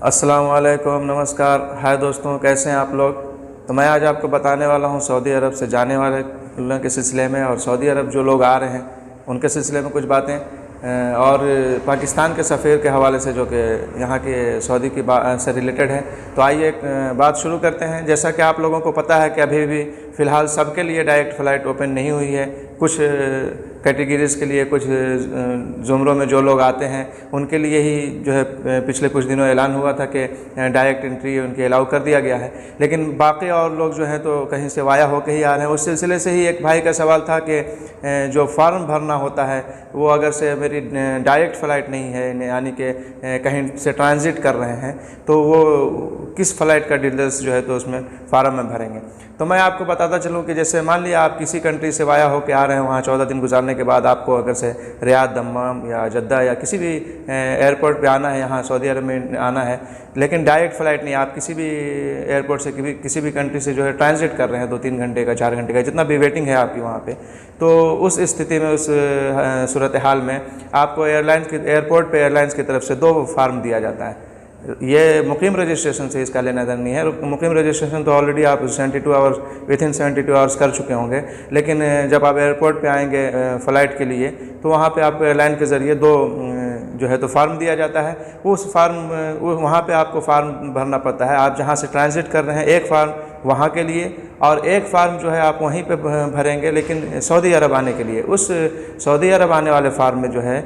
अस्सलाम वालेकुम, नमस्कार। हाय दोस्तों, कैसे हैं आप लोग। तो मैं आज आपको बताने वाला हूं सऊदी अरब से जाने वाले के सिलसिले में, और सऊदी अरब जो लोग आ रहे हैं उनके सिलसिले में कुछ बातें, और पाकिस्तान के सफ़ीर के हवाले से जो कि यहाँ के सऊदी की से रिलेटेड है। तो आइए एक बात शुरू करते हैं। जैसा कि आप लोगों को पता है कि अभी भी फ़िलहाल सबके लिए डायरेक्ट फ़्लाइट ओपन नहीं हुई है। कुछ कैटेगरीज़ के लिए, कुछ ज़ुमरों में जो लोग आते हैं उनके लिए ही जो है पिछले कुछ दिनों ऐलान हुआ था कि डायरेक्ट एंट्री उनकी अलाउ कर दिया गया है। लेकिन बाकी और लोग जो हैं तो कहीं से वाया होकर ही आ रहे हैं। उस सिलसिले से ही एक भाई का सवाल था कि जो फॉर्म भरना होता है वो अगर से मेरी डायरेक्ट फ़्लाइट नहीं है, यानी कि कहीं से ट्रांजिट कर रहे हैं, तो वो किस फ़्लाइट का डिटेल्स जो है तो उसमें फार्म में भरेंगे। तो मैं आपको बताता चलूँ कि जैसे मान लिया आप किसी कंट्री से वाया होकर आ रहे हैं, वहाँ 14 दिन गुजारने के बाद आपको अगर से रियाद, दम्माम या जद्दा या किसी भी एयरपोर्ट पे आना है, यहाँ सऊदी अरब में आना है, लेकिन डायरेक्ट फ़्लाइट नहीं, आप किसी भी एयरपोर्ट से किसी भी कंट्री से जो है ट्रांजिट कर रहे हैं 2-3 घंटे का, 4 घंटे का, जितना भी वेटिंग है आपकी वहाँ पे, तो उस स्थिति में, उस सूरत हाल में आपको एयरपोर्ट पे एयरलाइंस की तरफ से 2 फार्म दिया जाता है। ये मुकीम रजिस्ट्रेशन से इसका लेना देना नहीं है। मुकीम रजिस्ट्रेशन तो ऑलरेडी आप 72 आवर्स, विथिन 72 आवर्स कर चुके होंगे। लेकिन जब आप एयरपोर्ट पे आएंगे फ़्लाइट के लिए, तो वहाँ पे आपको एयरलाइन के ज़रिए 2 जो है तो फार्म दिया जाता है। उस फार्म वहाँ पे आपको फार्म भरना पड़ता है। आप जहाँ से ट्रांजिट कर रहे हैं एक फार्म वहाँ के लिए, और एक फार्म जो है आप वहीं पे भरेंगे, लेकिन सऊदी अरब आने के लिए उस सऊदी अरब आने वाले फार्म में जो है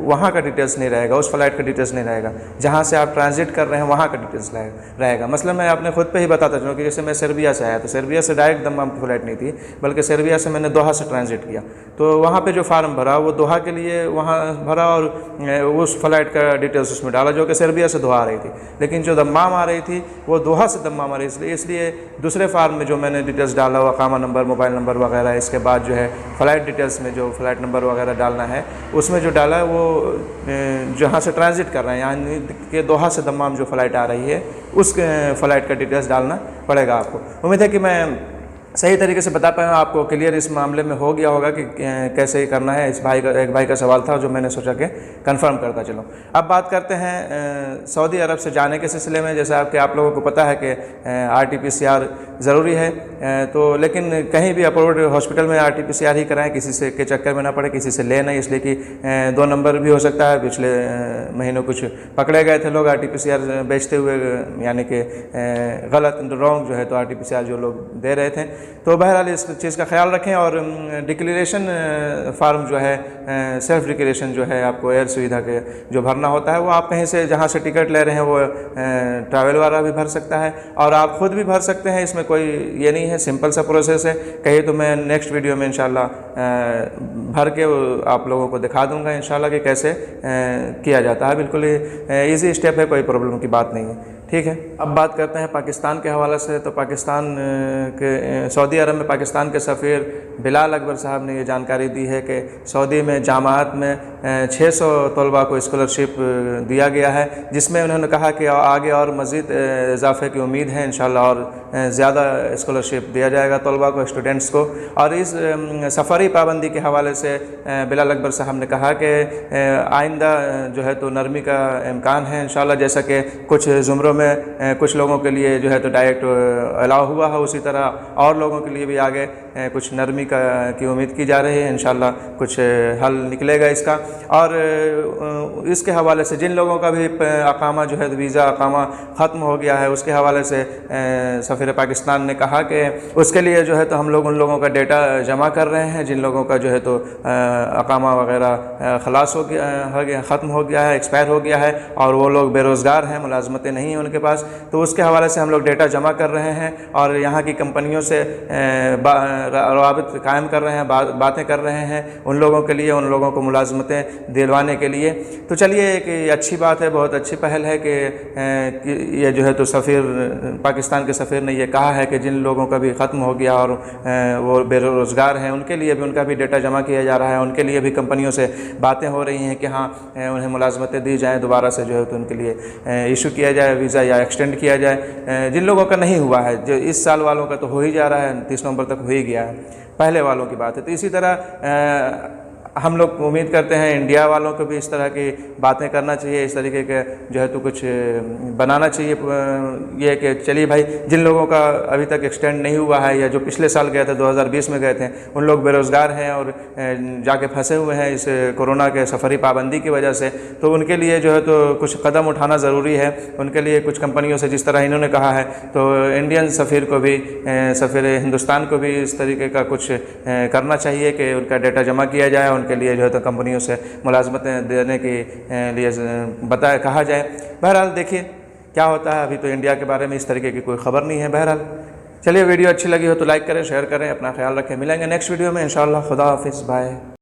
वहाँ का डिटेल्स नहीं रहेगा, उस फ्लाइट का डिटेल्स नहीं रहेगा। जहाँ से आप ट्रांजिट कर रहे हैं वहाँ का डिटेल्स रहेगा। मतलब मैं अपने खुद पे ही बताता चलूँ कि जैसे मैं सर्बिया से आया, तो सर्बिया से डायरेक्ट दम्माम की फ़्लाइट नहीं थी, बल्कि सर्बिया से मैंने दोहा से ट्रांजिट किया। तो वहाँ पे जो फार्म भरा वो दोहा के लिए वहाँ भरा, और उस फ्लाइट का डिटेल्स उसमें डाला जो कि सर्बिया से दोहा आ रही थी। लेकिन जो दम्माम आ रही थी वो दोहा से दम्माम आ रही थी, इसलिए दूसरे फार्म में जो मैंने डिटेल्स डाला, वो अकामा नंबर, मोबाइल नंबर वगैरह, इसके बाद जो है फ़्लाइट डिटेल्स में जो फ़्लाइट नंबर वगैरह डालना है, उसमें जो डाला है वो जहाँ से ट्रांजिट कर रहे हैं, यानी कि दोहा से दम्माम जो फ़्लाइट आ रही है उस फ़्लाइट का डिटेल्स डालना पड़ेगा आपको। उम्मीद है कि मैं सही तरीके से बता पाया, आपको क्लियर इस मामले में हो गया होगा कि कैसे करना है। इस एक भाई का सवाल था जो मैंने सोचा कि कंफर्म करता चलो। अब बात करते हैं सऊदी अरब से जाने के सिलसिले में। जैसे आप लोगों को पता है कि RT-PCR ज़रूरी है, तो लेकिन कहीं भी अप्रूव्ड हॉस्पिटल में RT-PCR ही कराएं, किसी से के चक्कर में ना पड़े, किसी से ले नहीं, इसलिए कि 2 नंबर भी हो सकता है। पिछले महीनों कुछ पकड़े गए थे लोग RT-PCR बेचते हुए, यानी कि गलत रॉन्ग जो है तो RT-PCR जो लोग दे रहे थे। तो बहरहाल इस चीज़ का ख्याल रखें। और डिक्लेरेशन फार्म जो है, सेल्फ डिक्लेरेशन जो है आपको एयर सुविधा के जो भरना होता है, वो आप कहीं से जहाँ से टिकट ले रहे हैं वो ट्रैवल वाला भी भर सकता है, और आप खुद भी भर सकते हैं। इसमें कोई ये नहीं है, सिंपल सा प्रोसेस है। कहीं तो मैं नेक्स्ट वीडियो में इंशाल्लाह भर के आप लोगों को दिखा दूँगा इंशाल्लाह कि कैसे किया जाता है। बिल्कुल ईजी स्टेप है, कोई प्रॉब्लम की बात नहीं है। ठीक है, अब बात करते हैं पाकिस्तान के हवाले से। तो पाकिस्तान के सऊदी अरब में पाकिस्तान के सफ़ीर बिलाल अकबर साहब ने ये जानकारी दी है कि सऊदी में जामात में 600 तलबा को स्कॉलरशिप दिया गया है, जिसमें उन्होंने कहा कि आगे और मज़ीद इजाफे की उम्मीद है इंशाल्लाह, और ज़्यादा स्कॉलरशिप दिया जाएगा तलबा को, स्टूडेंट्स को। और इस सफ़री पाबंदी के हवाले से बिलाल अकबर साहब ने कहा कि आइंदा जो है तो नरमी का इम्कान है इंशाल्लाह। जैसा कि कुछ ज़ुमरों में कुछ लोगों के लिए जो है तो डायरेक्ट अलाउ हुआ है, उसी तरह और लोगों के लिए भी आगे कुछ नरमी की उम्मीद की जा रही है। इंशाल्लाह कुछ हल निकलेगा इसका। और इसके हवाले से जिन लोगों का भी अकामा जो है वीज़ा अकामा ख़त्म हो गया है, उसके हवाले से सफ़ीर पाकिस्तान ने कहा कि उसके लिए जो है तो हम लोग उन लोगों का डेटा जमा कर रहे हैं जिन लोगों का जो है तो अकामा वगैरह खलास हो गया, ख़त्म हो गया है, एक्सपायर हो गया है, और वो लोग बेरोज़गार हैं, मुलाजमतें नहीं हैं उनके पास। तो उसके हवाले से हम लोग डेटा जमा कर रहे हैं, और यहाँ की कंपनियों से रवाबित कायम कर रहे हैं, बातें कर रहे हैं उन लोगों के लिए, उन लोगों को मुलाजमतें दिलवाने के लिए। तो चलिए, एक अच्छी बात है, बहुत अच्छी पहल है कि ये जो है तो सफ़ीर, पाकिस्तान के सफ़ीर ने ये कहा है कि जिन लोगों का भी ख़त्म हो गया और वो बेरोज़गार हैं, उनके लिए भी उनका भी डेटा जमा किया जा रहा है। उनके लिए भी कंपनियों से बातें हो रही हैं कि हाँ उन्हें मुलाजमतें दी जाएँ, दोबारा से जो है तो उनके लिए इशू किया जाए वीज़ा, या एक्सटेंड किया जाए। जिन लोगों का नहीं हुआ है, जो इस साल वालों का तो हो ही जा रहा है, 30 नवंबर तक हो ही गया है, पहले वालों की बात है। तो इसी तरह हम लोग उम्मीद करते हैं इंडिया वालों को भी इस तरह की बातें करना चाहिए, इस तरीके के जो है तो कुछ बनाना चाहिए। ये कि चलिए भाई, जिन लोगों का अभी तक एक्सटेंड नहीं हुआ है या जो पिछले साल गए थे 2020 में गए थे, उन लोग बेरोज़गार हैं और जाके फंसे हुए हैं इस कोरोना के सफरी पाबंदी की वजह से, तो उनके लिए जो है तो कुछ कदम उठाना ज़रूरी है। उनके लिए कुछ कंपनियों से, जिस तरह इन्होंने कहा है, तो इंडियन सफ़ीर को भी, सफ़ीर हिंदुस्तान को भी इस तरीके का कुछ करना चाहिए कि उनका डेटा जमा किया जाए, उनके लिए जो है तो कंपनियों से मुलाजमतें देने के लिए कहा जाए। बहरहाल देखिए क्या होता है। अभी तो इंडिया के बारे में इस तरीके की कोई ख़बर नहीं है। बहरहाल चलिए, वीडियो अच्छी लगी हो तो लाइक करें, शेयर करें, अपना ख्याल रखें। मिलेंगे नेक्स्ट वीडियो में इंशाअल्लाह। खुदा हाफिज़, बाय।